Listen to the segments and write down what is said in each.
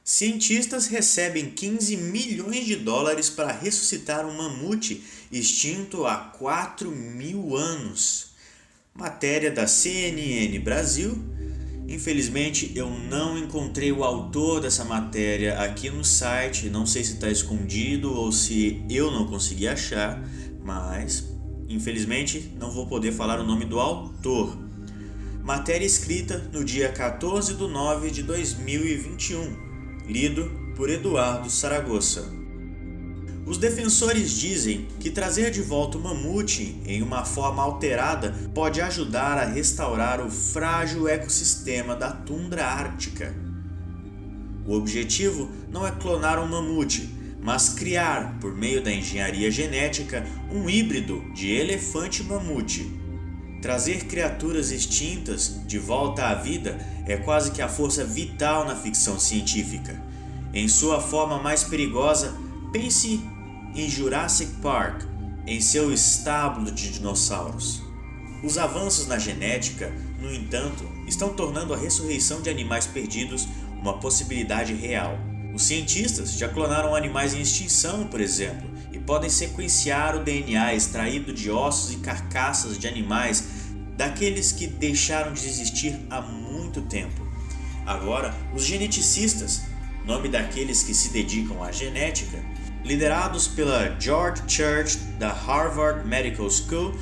Cientistas recebem 15 milhões de dólares para ressuscitar um mamute extinto há 4.000 anos. Matéria da CNN Brasil. Infelizmente eu não encontrei o autor dessa matéria aqui no site, não sei se está escondido ou se eu não consegui achar, mas infelizmente não vou poder falar o nome do autor. Matéria escrita no dia 14 de nove de 2021, lido por Eduardo Saragossa. Os defensores dizem que trazer de volta o mamute em uma forma alterada pode ajudar a restaurar o frágil ecossistema da tundra ártica. O objetivo não é clonar um mamute, mas criar, por meio da engenharia genética, um híbrido de elefante-mamute. Trazer criaturas extintas de volta à vida é quase que a força vital na ficção científica. Em sua forma mais perigosa, pense em Jurassic Park, em seu estábulo de dinossauros. Os avanços na genética, no entanto, estão tornando a ressurreição de animais perdidos uma possibilidade real. Os cientistas já clonaram animais em extinção, por exemplo, e podem sequenciar o DNA extraído de ossos e carcaças de animais daqueles que deixaram de existir há muito tempo. Agora, os geneticistas, nome daqueles que se dedicam à genética, liderados pela George Church da Harvard Medical School,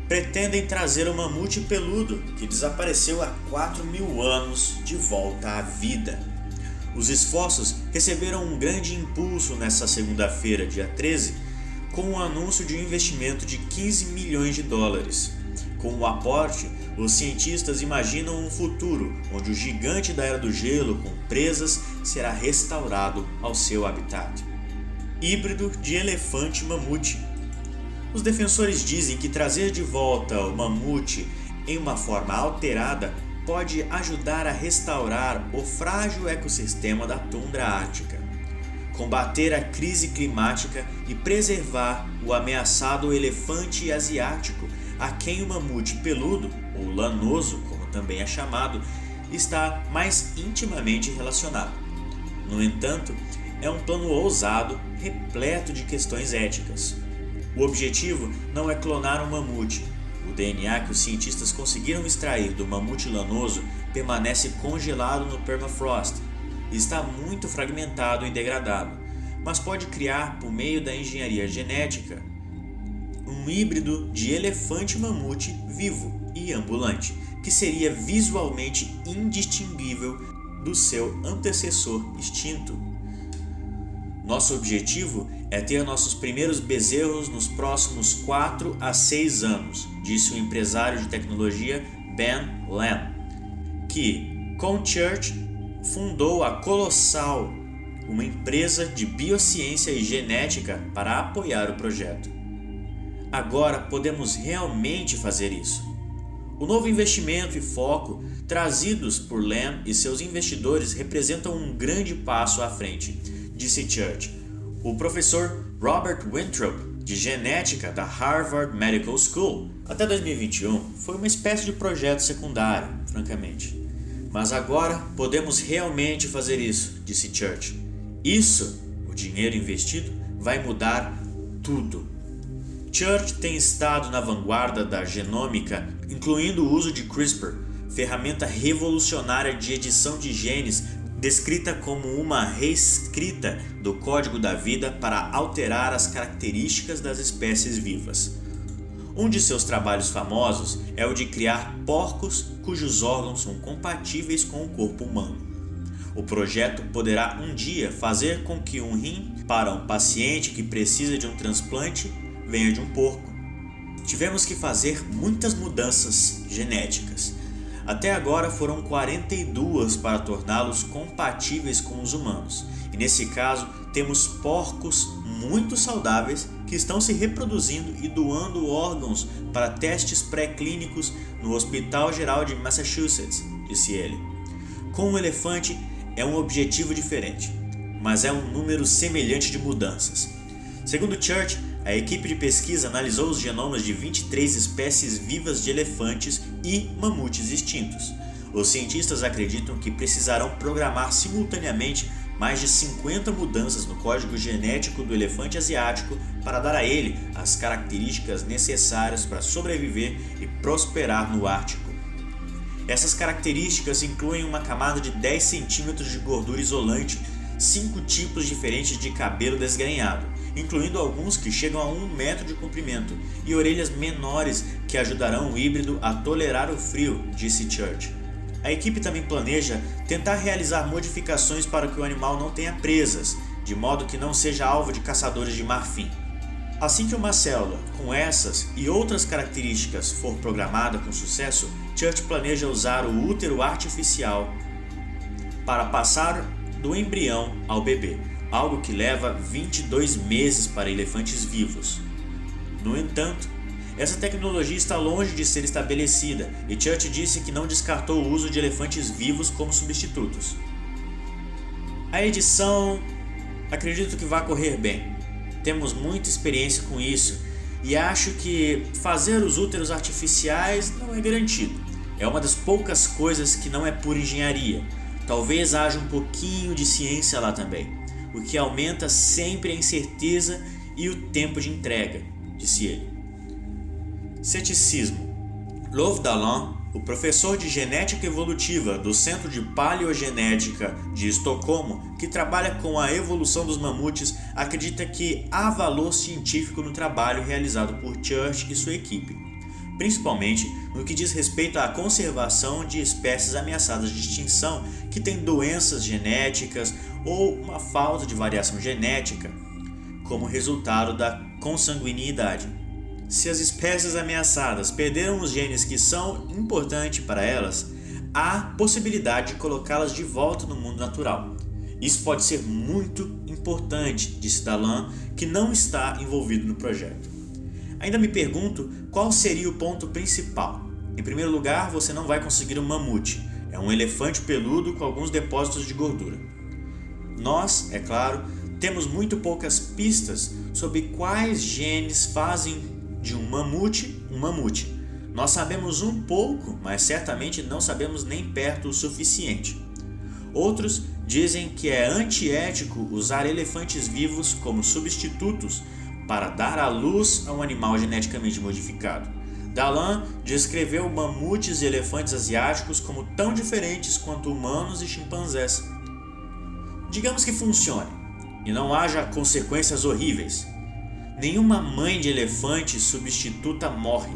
pretendem trazer o mamute peludo que desapareceu há 4.000 anos de volta à vida. Os esforços receberam um grande impulso nesta segunda-feira, dia 13, com o anúncio de um investimento de 15 milhões de dólares. Com o aporte, os cientistas imaginam um futuro onde o gigante da Era do Gelo com presas será restaurado ao seu habitat. Híbrido de elefante-mamute. Os defensores dizem que trazer de volta o mamute em uma forma alterada pode ajudar a restaurar o frágil ecossistema da tundra ártica, combater a crise climática e preservar o ameaçado elefante asiático, a quem o mamute peludo, ou lanoso, como também é chamado, está mais intimamente relacionado. No entanto, é um plano ousado, repleto de questões éticas. O objetivo não é clonar um mamute. O DNA que os cientistas conseguiram extrair do mamute lanoso permanece congelado no permafrost e está muito fragmentado e degradado, mas pode criar, por meio da engenharia genética, um híbrido de elefante-mamute vivo e ambulante, que seria visualmente indistinguível do seu antecessor extinto. Nosso objetivo é ter nossos primeiros bezerros nos próximos 4 a 6 anos, disse o empresário de tecnologia Ben Lamb, que, com Church, fundou a Colossal, uma empresa de biociência e genética para apoiar o projeto. Agora podemos realmente fazer isso. O novo investimento e foco trazidos por Lamb e seus investidores representam um grande passo à frente, disse Church. O professor Robert Winthrop, de genética da Harvard Medical School, até 2021 foi uma espécie de projeto secundário, francamente. Mas agora podemos realmente fazer isso, disse Church. Isso, o dinheiro investido, vai mudar tudo. Church tem estado na vanguarda da genômica, incluindo o uso de CRISPR, ferramenta revolucionária de edição de genes descrita como uma reescrita do código da vida para alterar as características das espécies vivas. Um de seus trabalhos famosos é o de criar porcos cujos órgãos são compatíveis com o corpo humano. O projeto poderá um dia fazer com que um rim para um paciente que precisa de um transplante venha de um porco. Tivemos que fazer muitas mudanças genéticas. Até agora foram 42 para torná-los compatíveis com os humanos. E nesse caso, temos porcos muito saudáveis que estão se reproduzindo e doando órgãos para testes pré-clínicos no Hospital Geral de Massachusetts, disse ele. Com o elefante é um objetivo diferente, mas é um número semelhante de mudanças. Segundo Church, a equipe de pesquisa analisou os genomas de 23 espécies vivas de elefantes e mamutes extintos. Os cientistas acreditam que precisarão programar simultaneamente mais de 50 mudanças no código genético do elefante asiático para dar a ele as características necessárias para sobreviver e prosperar no Ártico. Essas características incluem uma camada de 10 centímetros de gordura isolante, 5 tipos diferentes de cabelo desgrenhado, incluindo alguns que chegam a 1 metro de comprimento, e orelhas menores que ajudarão o híbrido a tolerar o frio, disse Church. A equipe também planeja tentar realizar modificações para que o animal não tenha presas, de modo que não seja alvo de caçadores de marfim. Assim que uma célula com essas e outras características for programada com sucesso, Church planeja usar o útero artificial para passar do embrião ao bebê, algo que leva 22 meses para elefantes vivos. No entanto, essa tecnologia está longe de ser estabelecida e Church disse que não descartou o uso de elefantes vivos como substitutos. A edição, acredito que vai correr bem. Temos muita experiência com isso e acho que fazer os úteros artificiais não é garantido. É uma das poucas coisas que não é pura engenharia. Talvez haja um pouquinho de ciência lá também, o que aumenta sempre a incerteza e o tempo de entrega, disse ele. Ceticismo. Love Dallan, o professor de genética evolutiva do Centro de Paleogenética de Estocolmo, que trabalha com a evolução dos mamutes, acredita que há valor científico no trabalho realizado por Church e sua equipe, principalmente no que diz respeito à conservação de espécies ameaçadas de extinção que têm doenças genéticas ou uma falta de variação genética como resultado da consanguinidade. Se as espécies ameaçadas perderam os genes que são importantes para elas, há possibilidade de colocá-las de volta no mundo natural. Isso pode ser muito importante, disse Dallan, que não está envolvido no projeto. Ainda me pergunto qual seria o ponto principal. Em primeiro lugar, você não vai conseguir um mamute. É um elefante peludo com alguns depósitos de gordura. Nós, é claro, temos muito poucas pistas sobre quais genes fazem de um mamute. Nós sabemos um pouco, mas certamente não sabemos nem perto o suficiente. Outros dizem que é antiético usar elefantes vivos como substitutos para dar à luz a um animal geneticamente modificado. Dallan descreveu mamutes e elefantes asiáticos como tão diferentes quanto humanos e chimpanzés. Digamos que funcione e não haja consequências horríveis. Nenhuma mãe de elefante substituta morre,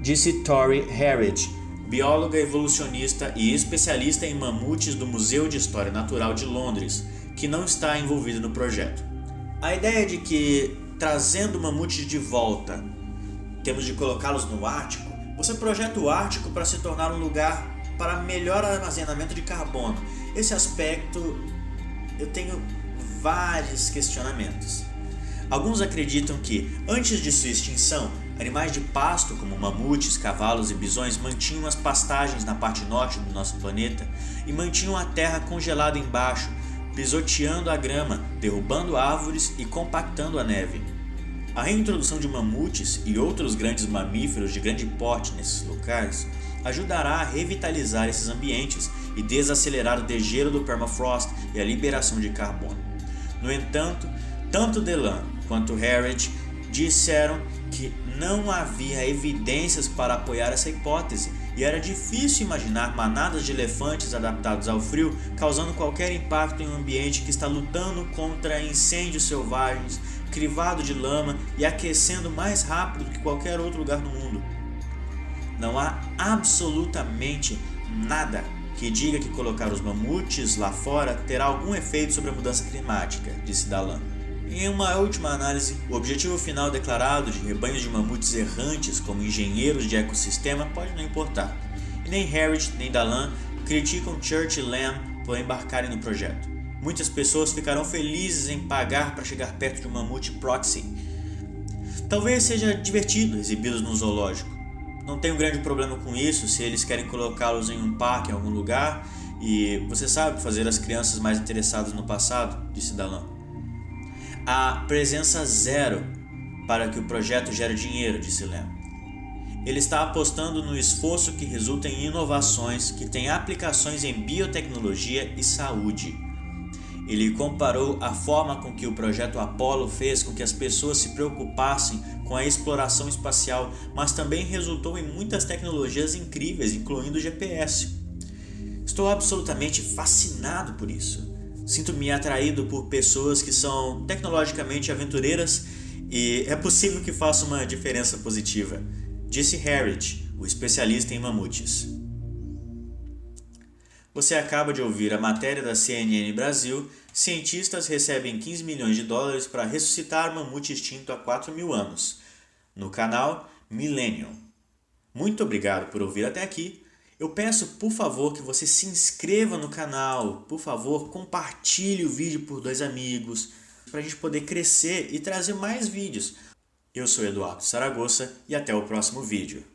disse Tori Harridge, bióloga evolucionista e especialista em mamutes do Museu de História Natural de Londres, que não está envolvida no projeto. A ideia de que, trazendo mamutes de volta, temos de colocá-los no Ártico, você projeta o Ártico para se tornar um lugar para melhor armazenamento de carbono. Esse aspecto eu tenho vários questionamentos. Alguns acreditam que, antes de sua extinção, animais de pasto como mamutes, cavalos e bisões mantinham as pastagens na parte norte do nosso planeta e mantinham a terra congelada embaixo, pisoteando a grama, derrubando árvores e compactando a neve. A reintrodução de mamutes e outros grandes mamíferos de grande porte nesses locais ajudará a revitalizar esses ambientes e desacelerar o degelo do permafrost e a liberação de carbono. No entanto, tanto Dallan quanto Harridge disseram que não havia evidências para apoiar essa hipótese e era difícil imaginar manadas de elefantes adaptados ao frio causando qualquer impacto em um ambiente que está lutando contra incêndios selvagens, crivado de lama e aquecendo mais rápido do que qualquer outro lugar no mundo. Não há absolutamente nada que diga que colocar os mamutes lá fora terá algum efeito sobre a mudança climática, disse Dallan. Em uma última análise, o objetivo final declarado de rebanhos de mamutes errantes como engenheiros de ecossistema pode não importar. E nem Harridge nem Dallan criticam Church e Lamb por embarcarem no projeto. Muitas pessoas ficarão felizes em pagar para chegar perto de um mamute proxy. Talvez seja divertido exibi-los num zoológico. Não tenho grande problema com isso se eles querem colocá-los em um parque em algum lugar e você sabe fazer as crianças mais interessadas no passado, disse Dallan. Há presença zero para que o projeto gere dinheiro, disse Lamb. Ele está apostando no esforço que resulta em inovações que têm aplicações em biotecnologia e saúde. Ele comparou a forma com que o projeto Apollo fez com que as pessoas se preocupassem com a exploração espacial, mas também resultou em muitas tecnologias incríveis, incluindo o GPS. Estou absolutamente fascinado por isso. Sinto-me atraído por pessoas que são tecnologicamente aventureiras e é possível que faça uma diferença positiva, disse Harriet, o especialista em mamutes. Você acaba de ouvir a matéria da CNN Brasil. Cientistas recebem 15 milhões de dólares para ressuscitar mamute extinto há 4.000 anos, no canal Millennium. Muito obrigado por ouvir até aqui. Eu peço, por favor, que você se inscreva no canal. Por favor, compartilhe o vídeo por 2 amigos, para a gente poder crescer e trazer mais vídeos. Eu sou Eduardo Saragossa e até o próximo vídeo.